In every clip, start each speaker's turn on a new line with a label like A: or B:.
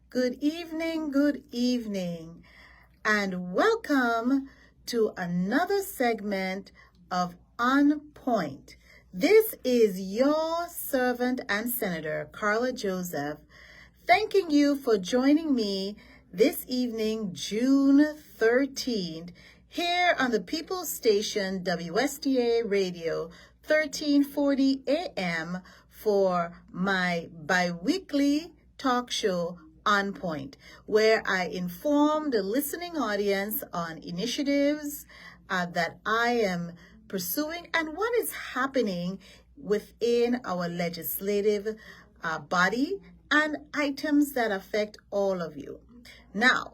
A: Good evening, and welcome to another segment of On Point. This is your servant and Senator, Carla Joseph, thanking you for joining me this evening, June 13th, here on the People's Station, WSTA Radio, 1340 AM, for my bi-weekly talk show, On Point, where I inform the listening audience on initiatives that I am pursuing and what is happening within our legislative body and items that affect all of you. Now,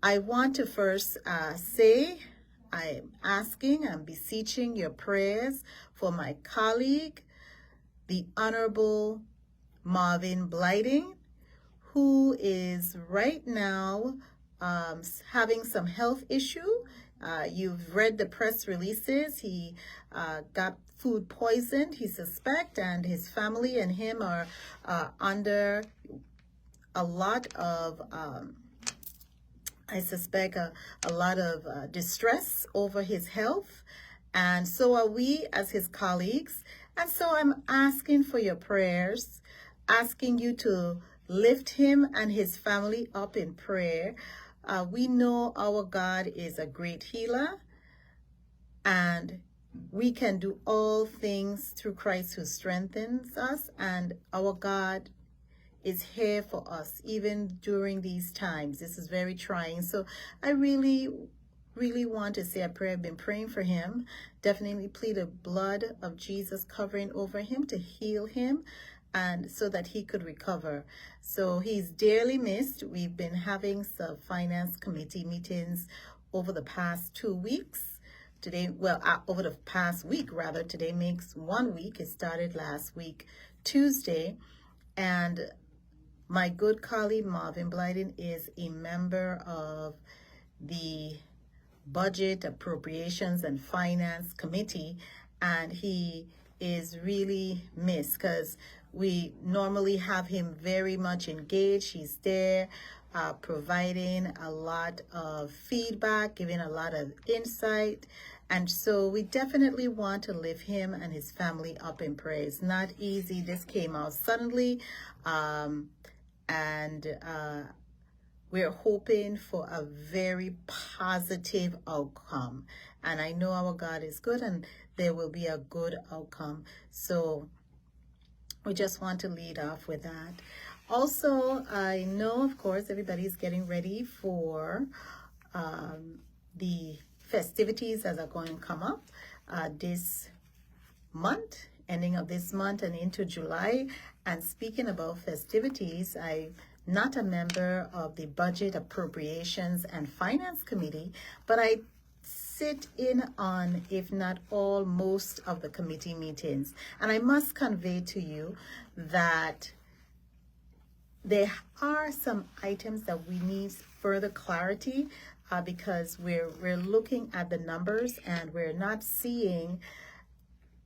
A: I want to first say I'm beseeching your prayers for my colleague, the Honorable Marvin Blyting, who is right now having some health issue. You've read the press releases. He got food poisoned, he suspects, and his family and him are under a lot of, I suspect, a lot of distress over his health. And so are we as his colleagues. And so I'm asking for your prayers, asking you to lift him and his family up in prayer. We know our God is a great healer, and we can do all things through Christ who strengthens us, and our God is here for us even during these times. This is very trying. So I really want to say a prayer. I've been praying for him. Definitely plead the blood of Jesus covering over him to heal him and so that he could recover. So he's dearly missed. We've been having some finance committee meetings over the past 2 weeks. Over the past week, rather. Today makes 1 week. It started last week, Tuesday. And my good colleague, Marvin Blyden, is a member of the Budget, Appropriations, and Finance Committee, and he is really missed because we normally have him very much engaged. He's there providing a lot of feedback, giving a lot of insight, and so we definitely want to lift him and his family up in prayer. It's not easy. This came out suddenly, and we're hoping for a very positive outcome. And I know our God is good and there will be a good outcome. So we just want to lead off with that. Also, I know, of course, everybody's getting ready for the festivities that are going to come up this month, ending of this month and into July. And speaking about festivities, I'm not a member of the Budget, Appropriations, and Finance Committee, but I sit in on, if not all, most of the committee meetings. And I must convey to you that there are some items that we need further clarity because we're looking at the numbers and we're not seeing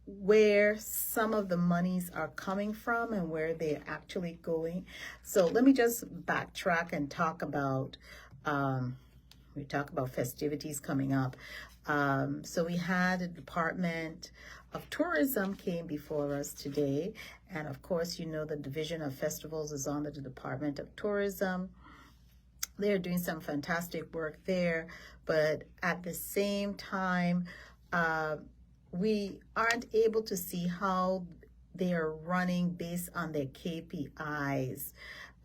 A: where some of the monies are coming from and where they're actually going. So let me just backtrack and talk about festivities coming up. So we had the Department of Tourism came before us today, and of course, you know, the Division of Festivals is under the Department of Tourism. They're doing some fantastic work there, but at the same time, we aren't able to see how they are running based on their KPIs.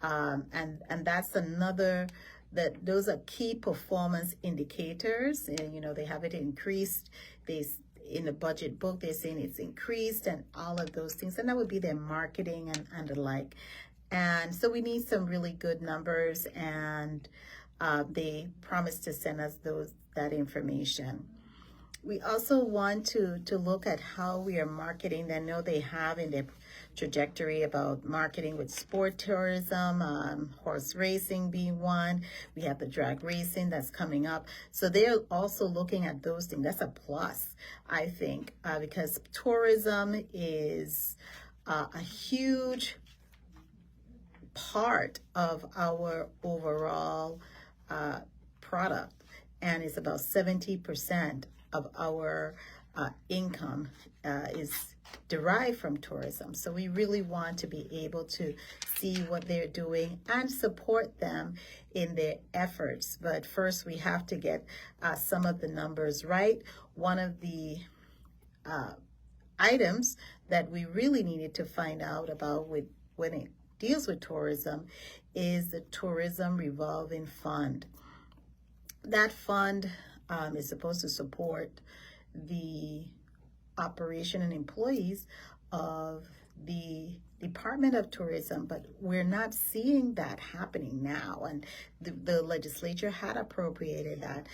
A: And that's another, that those are key performance indicators. And, you know, they have it increased. In the budget book, they're saying it's increased and all of those things. And that would be their marketing and the like. And so we need some really good numbers, and they promised to send us that information. We also want to look at how we are marketing. I know they have in their trajectory about marketing with sport tourism, horse racing being one. We have the drag racing that's coming up. So they're also looking at those things. That's a plus, I think, because tourism is a huge part of our overall product, and it's about 70% of our income is derived from tourism. So we really want to be able to see what they're doing and support them in their efforts. But first, we have to get some of the numbers right. One of the items that we really needed to find out about when it deals with tourism is the Tourism Revolving Fund. That fund is supposed to support the operation and employees of the Department of Tourism, but we're not seeing that happening now. And the legislature had appropriated that,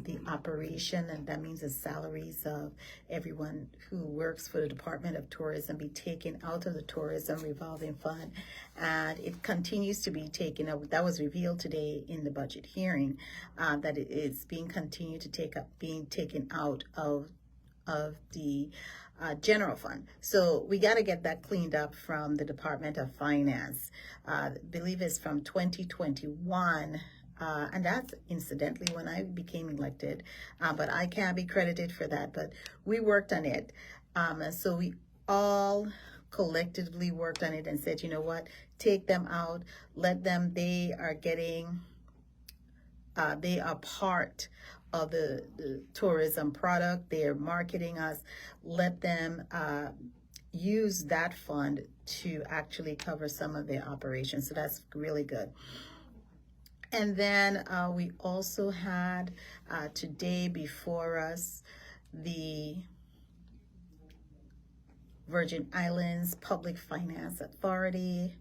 A: the operation, and that means the salaries of everyone who works for the Department of Tourism be taken out of the Tourism Revolving Fund, and it continues to be taken up. That was revealed today in the budget hearing, that it is being continued to being taken out of the general fund. So we got to get that cleaned up from the Department of Finance. I believe it's from 2021. And that's incidentally when I became elected, but I can't be credited for that, but we worked on it. And so we all collectively worked on it and said, you know what, take them out, let them, they are part of the tourism product. They're marketing us. Let them use that fund to actually cover some of their operations. So that's really good. And then we also had today before us the Virgin Islands Public Finance Authority,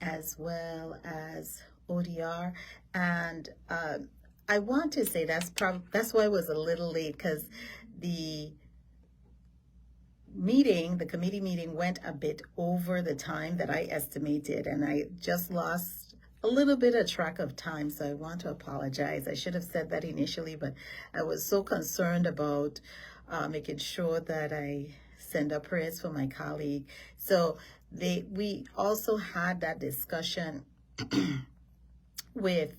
A: as well as ODR. And I want to say that's why I was a little late, because the committee meeting went a bit over the time that I estimated, and I just lost a little bit of track of time, so I want to apologize. I should have said that initially, but I was so concerned about making sure that I send up prayers for my colleague. So we also had that discussion with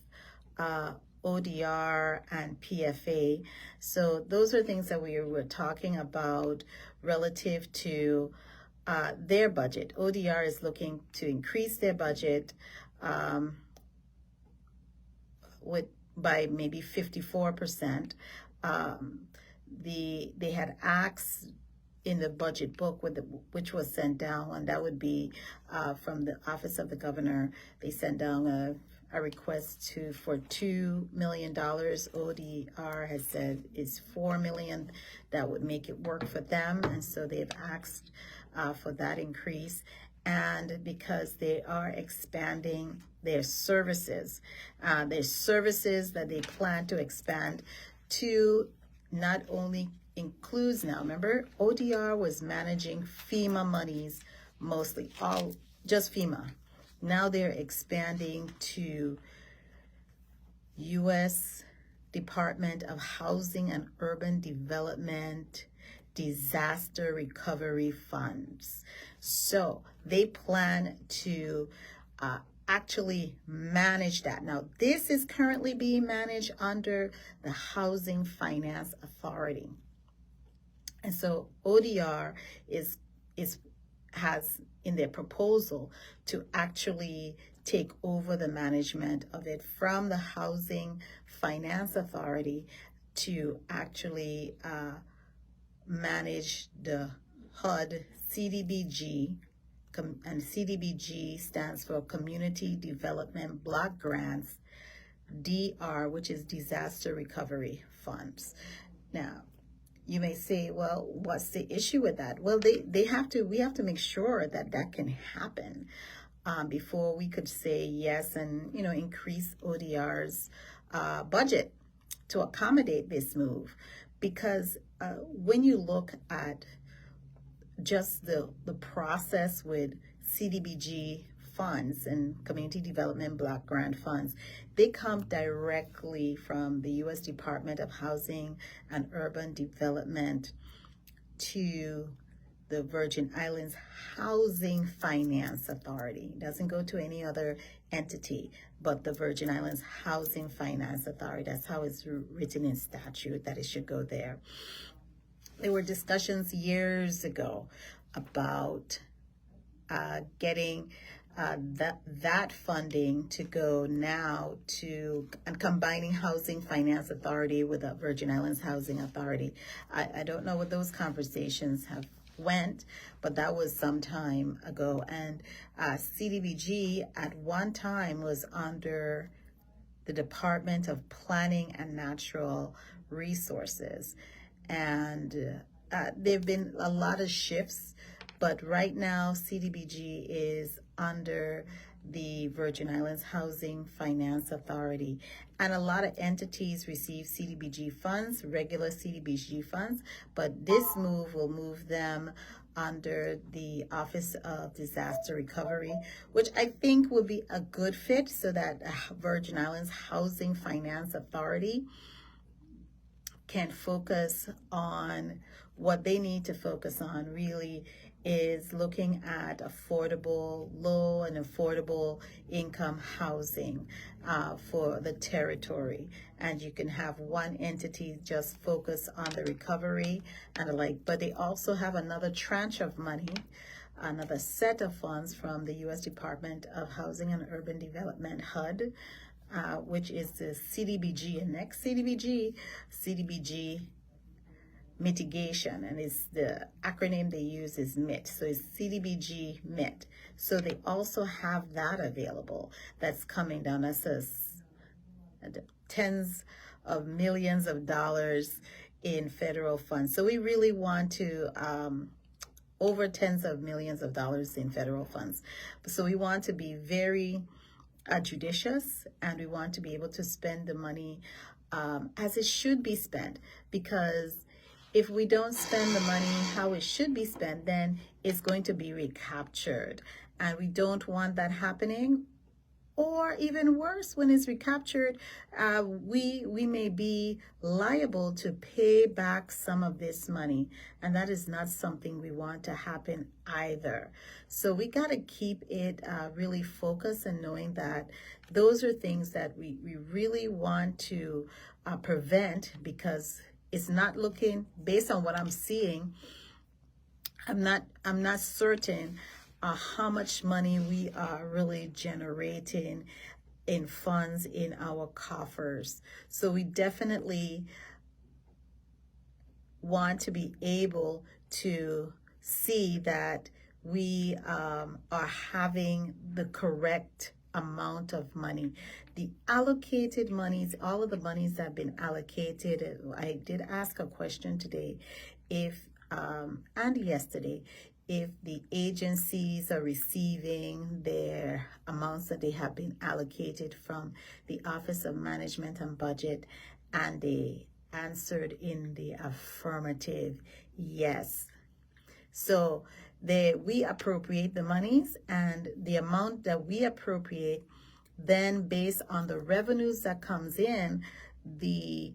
A: ODR and PFA. So those are things that we were talking about relative to their budget. ODR is looking to increase their budget by maybe 54%. They had asked in the budget book which was sent down, and that would be from the Office of the Governor. They sent down a request for $2 million. ODR has said is $4 million. That would make it work for them, and so they've asked for that increase. And because they are expanding their services that they plan to expand to not only includes now. Remember, ODR was managing FEMA monies mostly, just FEMA. Now they're expanding to U.S. Department of Housing and Urban Development disaster recovery funds. So they plan to actually manage that. Now, this is currently being managed under the Housing Finance Authority. And so ODR has in their proposal to actually take over the management of it from the Housing Finance Authority to actually manage the HUD CDBG, and CDBG stands for Community Development Block Grants, DR, which is Disaster Recovery Funds. Now, you may say, well, what's the issue with that? Well, we have to make sure that can happen before we could say yes and increase ODR's budget to accommodate this move. Because when you look at just the process with CDBG funds and Community Development Block Grant funds, they come directly from the U.S. Department of Housing and Urban Development to the Virgin Islands Housing Finance Authority. It doesn't go to any other entity, but the Virgin Islands Housing Finance Authority. That's how it's written in statute, that it should go there. There were discussions years ago about getting that funding to go now to and combining Housing Finance Authority with the Virgin Islands Housing Authority. I don't know what those conversations have went, but that was some time ago. And CDBG at one time was under the Department of Planning and Natural Resources. And there have been a lot of shifts, but right now CDBG is under the Virgin Islands Housing Finance Authority. And a lot of entities receive CDBG funds, regular CDBG funds, but this move will move them under the Office of Disaster Recovery, which I think would be a good fit, so that Virgin Islands Housing Finance Authority can focus on what they need to focus on, really is looking at affordable, low and affordable income housing for the territory. And you can have one entity just focus on the recovery and the like, but they also have another tranche of money, another set of funds from the U.S. Department of Housing and Urban Development, HUD, which is the CDBG, and next CDBG mitigation, and it's the acronym they use is MIT, so it's CDBG MIT. So they also have that available that's coming down. That's tens of millions of dollars in federal funds. So we really want to over tens of millions of dollars in federal funds. So we want to be very judicious, and we want to be able to spend the money as it should be spent, because if we don't spend the money how it should be spent, then it's going to be recaptured. And we don't want that happening. Or even worse, when it's recaptured, we may be liable to pay back some of this money. And that is not something we want to happen either. So we got to keep it really focused, and knowing that those are things that we really want to prevent, because it's not looking, based on what I'm seeing, I'm not certain how much money we are really generating in funds in our coffers. So we definitely want to be able to see that we are having the correct amount of money. The allocated monies, all of the monies that have been allocated, I did ask a question today if and yesterday, if the agencies are receiving their amounts that they have been allocated from the Office of Management and Budget, and they answered in the affirmative, yes. So we appropriate the monies, and the amount that we appropriate, then based on the revenues that comes in, the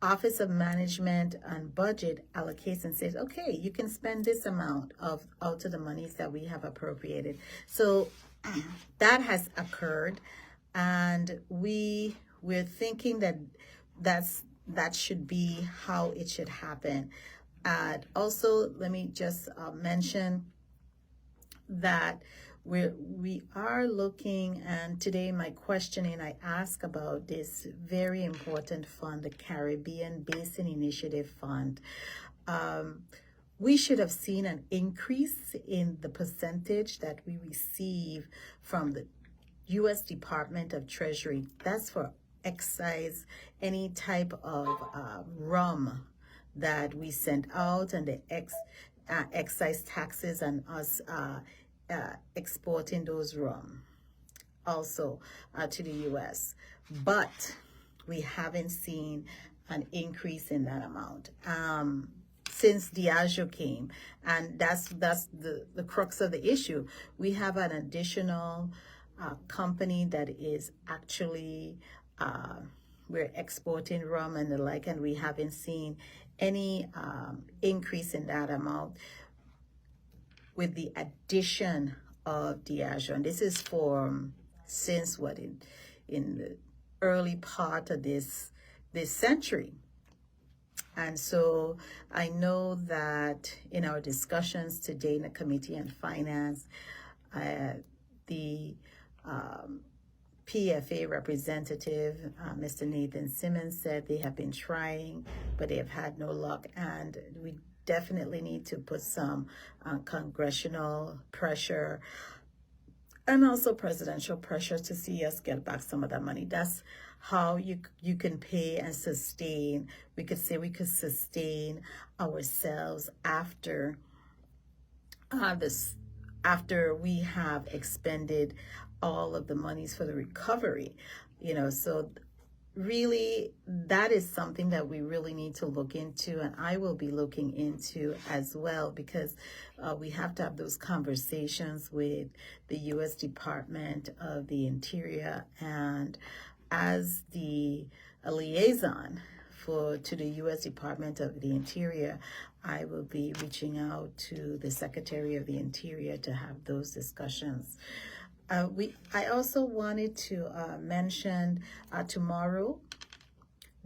A: Office of Management and Budget allocates and says, okay, you can spend this amount out of the monies that we have appropriated. So that has occurred, and we're thinking that should be how it should happen. Also, let me just mention that we are looking, and today my questioning, I ask about this very important fund, the Caribbean Basin Initiative Fund. We should have seen an increase in the percentage that we receive from the U.S. Department of Treasury. That's for excise, any type of rum that we sent out, and the excise taxes, and us exporting those rum also to the U.S. But we haven't seen an increase in that amount since Diageo came, and that's the crux of the issue. We have an additional company that is actually we're exporting rum and the like, and we haven't seen any increase in that amount. with the addition of Diageo. And this is for since what in the early part of this century. And so I know that in our discussions today in the Committee on Finance, the PFA representative, Mr. Nathan Simmons, said they have been trying, but they have had no luck. And we definitely need to put some congressional pressure and also presidential pressure to see us get back some of that money. That's how you can pay and sustain. We could say we could sustain ourselves after after we have expended all of the monies for the recovery. So really that is something that we really need to look into, and I will be looking into as well, because we have to have those conversations with the U.S. Department of the Interior, and as the liaison to the U.S. Department of the Interior, I will be reaching out to the Secretary of the Interior to have those discussions. I also wanted to mention tomorrow,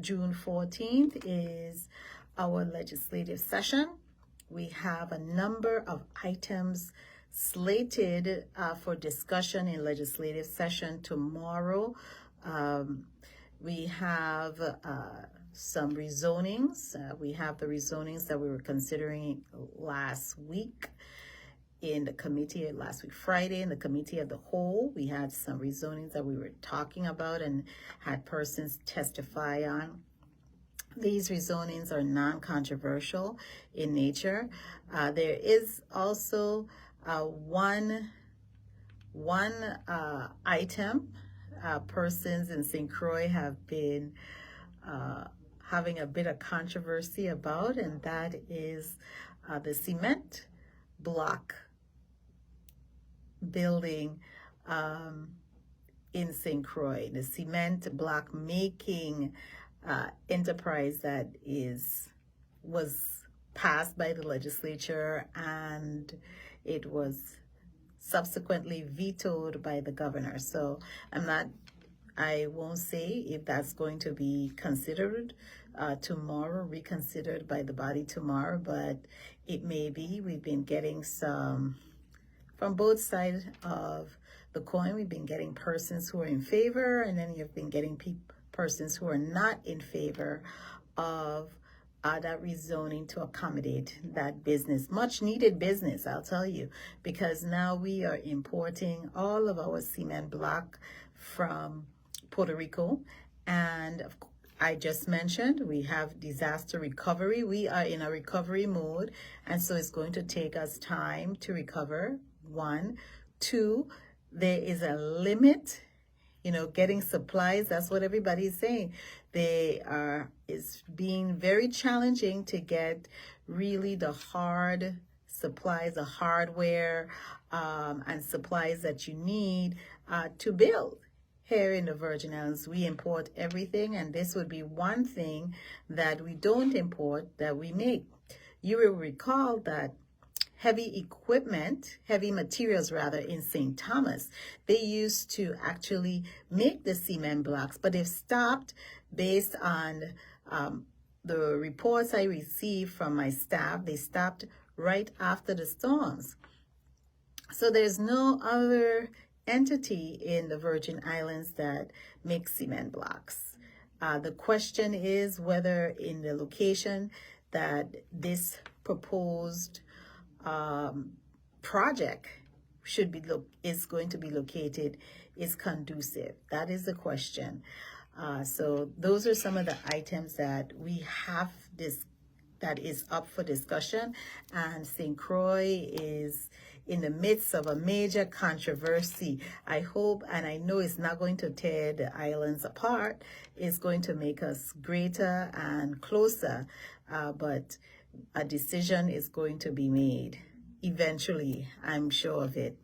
A: June 14th, is our legislative session. We have a number of items slated for discussion in legislative session tomorrow. We have some rezonings. We have the rezonings that we were considering last week in the committee, last week Friday, in the committee of the whole. We had some rezonings that we were talking about and had persons testify on. These rezonings are non-controversial in nature. There is also one item persons in St. Croix have been having a bit of controversy about, and that is the cement block building in St. Croix, the cement block making enterprise that was passed by the legislature, and it was subsequently vetoed by the governor. So I won't say if that's going to be considered tomorrow, reconsidered by the body tomorrow, but it may be. We've been getting some from both sides of the coin. We've been getting persons who are in favor, and then you've been getting persons who are not in favor of that rezoning to accommodate that business, much needed business, I'll tell you, because now we are importing all of our cement block from Puerto Rico. And I just mentioned we have disaster recovery. We are in a recovery mode, and so it's going to take us time to recover. 1, 2, there is a limit, getting supplies. That's what everybody's saying. It's being very challenging to get really the hard supplies, the hardware, and supplies that you need to build. Here in the Virgin Islands, we import everything, and this would be one thing that we don't import that we make. You will recall that heavy materials in St. Thomas, they used to actually make the cement blocks, but they've stopped based on the reports I received from my staff. They stopped right after the storms. So there's no other entity in the Virgin Islands that makes cement blocks. The question is whether in the location that this proposed project is going to be located is conducive. That is the question. So those are some of the items that we have that is up for discussion, and St. Croix is in the midst of a major controversy. I hope, and I know it's not going to tear the islands apart. It's going to make us greater and closer, but a decision is going to be made eventually. I'm sure of it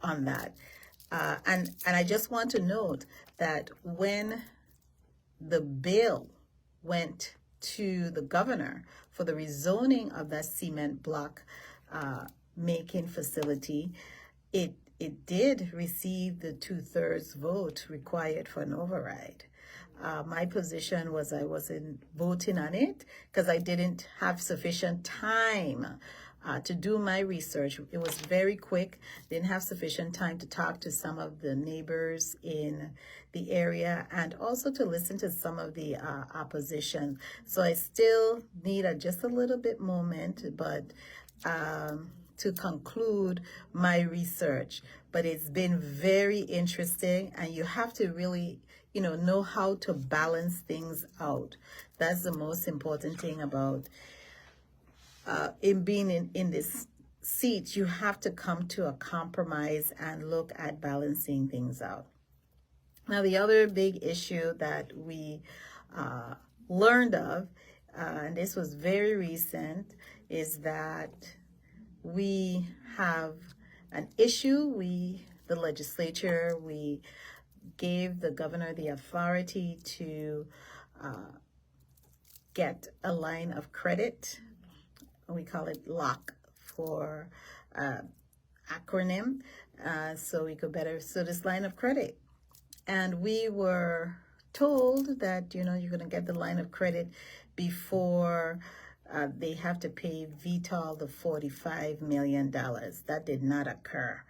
A: on that. And I just want to note that when the bill went to the governor for the rezoning of that cement block making facility, it did receive the 2/3 vote required for an override. My position was I wasn't voting on it because I didn't have sufficient time to do my research. It was very quick. Didn't have sufficient time to talk to some of the neighbors in the area and also to listen to some of the opposition. So I still need just a little bit moment, but to conclude my research. But it's been very interesting, and you have to really know how to balance things out. That's the most important thing about in being in this seat. You have to come to a compromise and look at balancing things out. Now, the other big issue that we learned of, and this was very recent, is that we have an issue. The legislature, we gave the governor the authority to get a line of credit. We call it LOCK for acronym, so we could so this line of credit. And we were told that, you're going to get the line of credit before they have to pay VTOL the $45 million. That did not occur.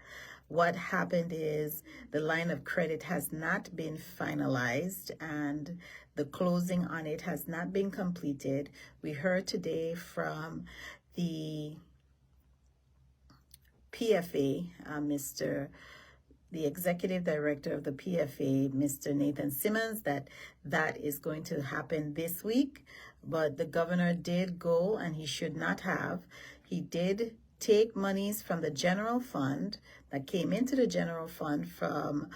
A: What happened is the line of credit has not been finalized and the closing on it has not been completed. We heard today from the PFA, the executive director of the PFA, Mr. Nathan Simmons, that is going to happen this week. But the governor did go, and he should not have. He did take monies from the general fund that came into the general fund from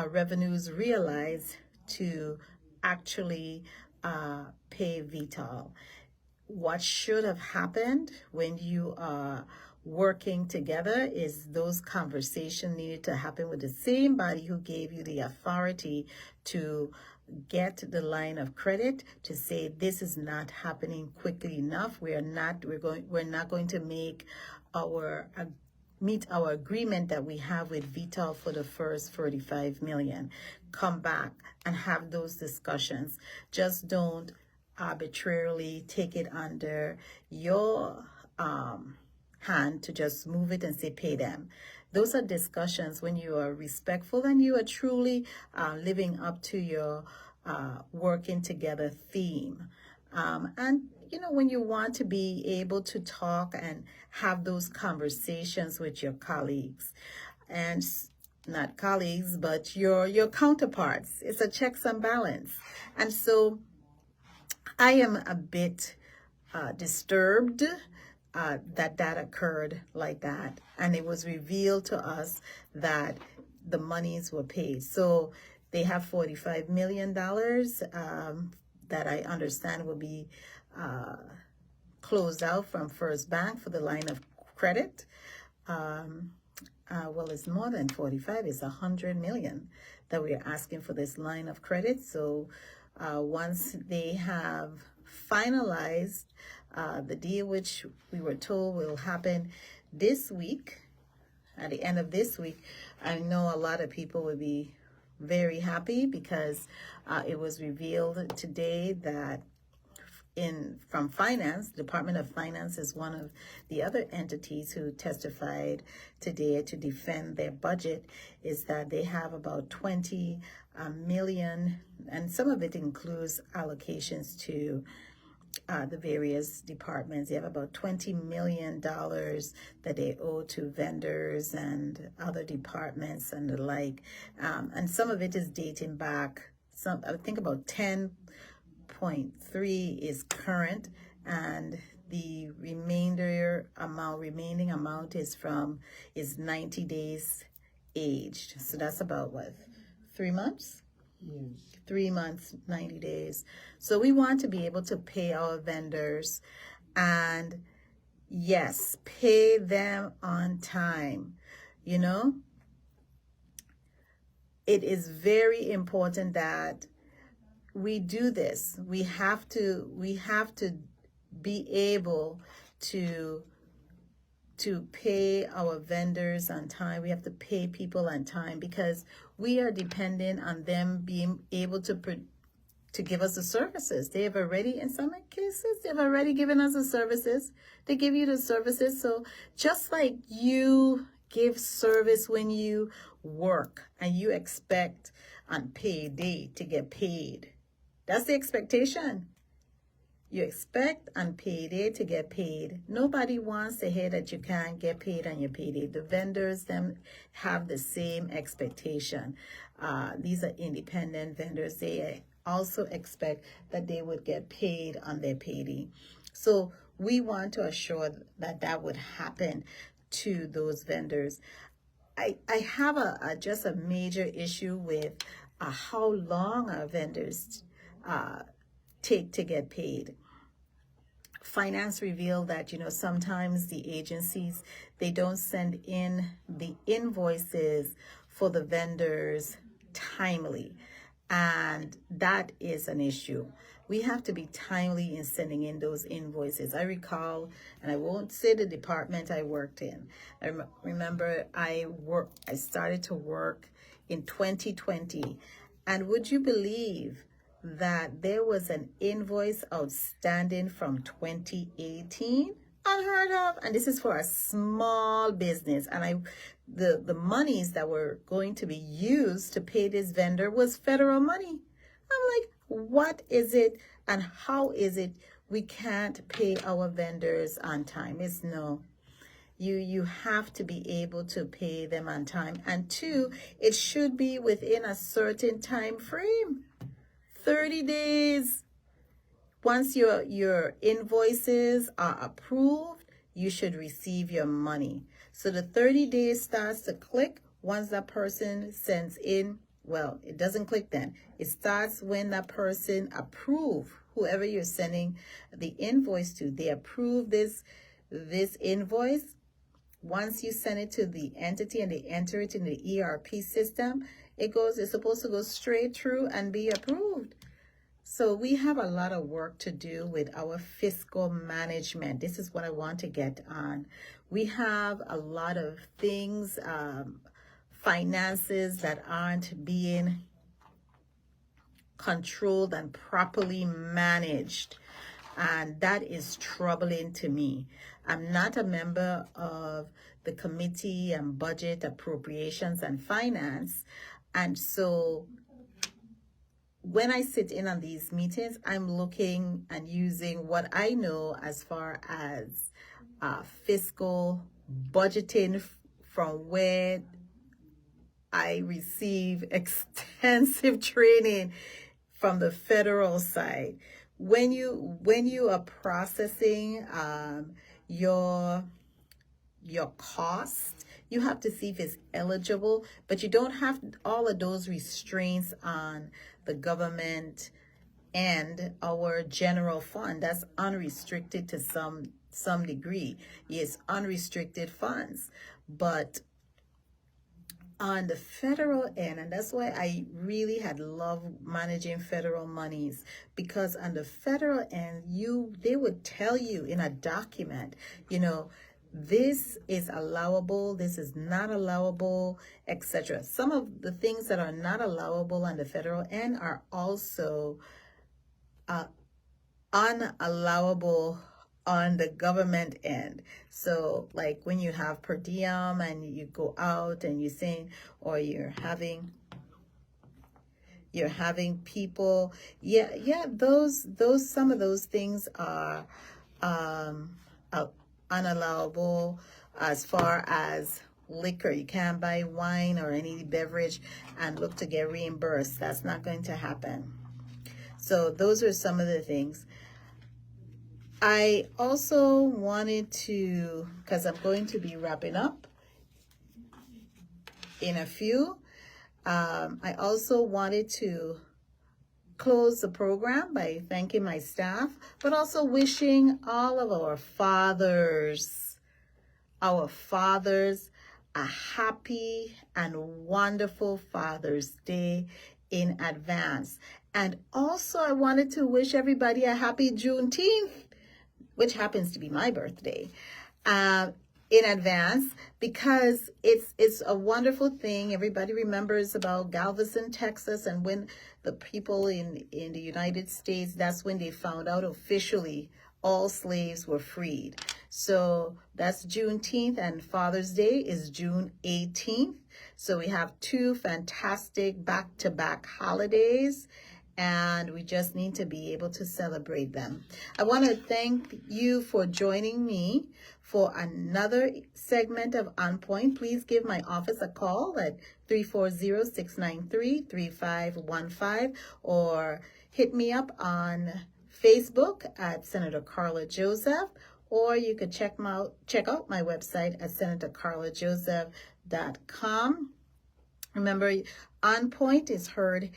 A: revenues realized to actually pay VTOL. What should have happened when you are working together is those conversations needed to happen with the same body who gave you the authority to get the line of credit, to say this is not happening quickly enough. We're not going to meet our agreement that we have with VTOL for the first $45 million. Come back and have those discussions. Just don't arbitrarily take it under your hand to just move it and say pay them. Those are discussions when you are respectful and you are truly living up to your working together theme. And when you want to be able to talk and have those conversations with your colleagues, and not colleagues, but your counterparts. It's a checks and balance. And so I am a bit disturbed that occurred like that. And it was revealed to us that the monies were paid. So they have $45 million that I understand will be closed out from First Bank for the line of credit. Well, it's more than 45. It's 100 million that we are asking for this line of credit. So once they have finalized the deal, which we were told will happen this week, at the end of this week, I know a lot of people will be very happy because it was revealed today that from finance, Department of Finance is one of the other entities who testified today to defend their budget, is that they have about 20 million, and some of it includes allocations to the various departments. They have about $20 million that they owe to vendors and other departments and the like. And some of it is dating back, I think about 10.3 is current, and the remaining amount is 90 days aged. So that's about what, 3 months?
B: Yes.
A: 3 months, 90 days. So we want to be able to pay our vendors and, yes, pay them on time. It is very important that we do this. We have to be able to to pay our vendors on time. We have to pay people on time because we are dependent on them being able to give us the services. They have already, in some cases, they've already given us the services. They give you the services. So just like you give service when you work and you expect on payday to get paid, that's the expectation. You expect on payday to get paid. Nobody wants to hear that you can't get paid on your payday. The vendors, them, have the same expectation. These are independent vendors. They also expect that they would get paid on their payday. So we want to assure that that would happen to those vendors. I have just a major issue with how long our vendors take to get paid. Finance revealed that, sometimes the agencies, they don't send in the invoices for the vendors timely. And that is an issue. We have to be timely in sending in those invoices. I recall, and I won't say the department I worked in. I remember I started to work in 2020. And would you believe that there was an invoice outstanding from 2018? Unheard of. And this is for a small business. And the monies that were going to be used to pay this vendor was federal money. I'm like, what is it and how is it we can't pay our vendors on time? It's no. You have to be able to pay them on time. And two, it should be within a certain time frame. 30 days. Once your invoices are approved, you should receive your money. So the 30 days starts to click once that person sends in. Well, it doesn't click then. It starts when that person approve, whoever you're sending the invoice to, they approve this invoice. Once you send it to the entity and they enter it in the ERP system, it's supposed to go straight through and be approved. So we have a lot of work to do with our fiscal management. This is what I want to get on. We have a lot of things, finances that aren't being controlled and properly managed. And that is troubling to me. I'm not a member of the Committee on Budget, Appropriations, and Finance. And so when I sit in on these meetings, I'm looking and using what I know as far as fiscal budgeting from where I receive extensive training from the federal side. When you are processing your cost, you have to see if it's eligible, but you don't have all of those restraints on the government and our general fund. That's unrestricted to some degree. Yes, unrestricted funds, but on the federal end, and that's why I really had loved managing federal monies, because on the federal end, they would tell you in a document, this is allowable, this is not allowable, etc. Some of the things that are not allowable on the federal end are also unallowable on the government end. So like when you have per diem and you go out and you're saying, or you're having people, those some of those things are unallowable. As far as liquor, you can't buy wine or any beverage and look to get reimbursed. That's not going to happen. So those are some of the things. I also wanted to, because I'm going to be wrapping up in a few, I also wanted to close the program by thanking my staff, but also wishing all of our fathers a happy and wonderful Father's Day in advance. And also I wanted to wish everybody a happy Juneteenth, which happens to be my birthday. in advance because it's a wonderful thing. Everybody remembers about Galveston, Texas, and when the people in the United States, that's when they found out officially all slaves were freed. So that's Juneteenth, and Father's Day is June 18th. So we have two fantastic back-to-back holidays, and we just need to be able to celebrate them. I want to thank you for joining me for another segment of On Point. Please give my office a call at 340-693-3515 or hit me up on Facebook at Senator Carla Joseph, or you could check out my website at senatorcarlajoseph.com. Remember, On Point is heard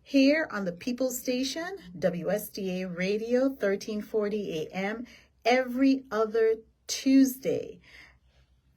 A: here on the People's Station, WSTA Radio, 1340 AM, every other Tuesday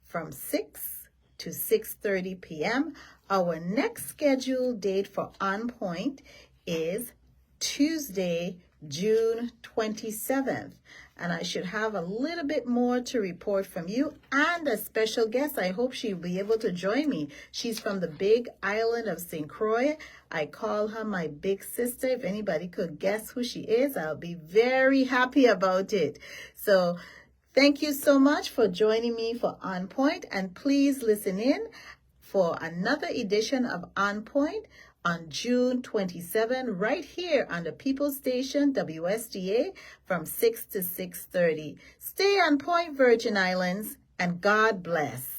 A: from 6 to 6:30 p.m. Our next scheduled date for On Point is Tuesday, June 27th. And I should have a little bit more to report from you and a special guest. I hope she'll be able to join me. She's from the big island of St. Croix. I call her my big sister. If anybody could guess who she is, I'll be very happy about it. So thank you so much for joining me for On Point, and please listen in for another edition of On Point on June 27, right here on the People's Station, WSTA, from 6 to 6:30. Stay on point, Virgin Islands, and God bless.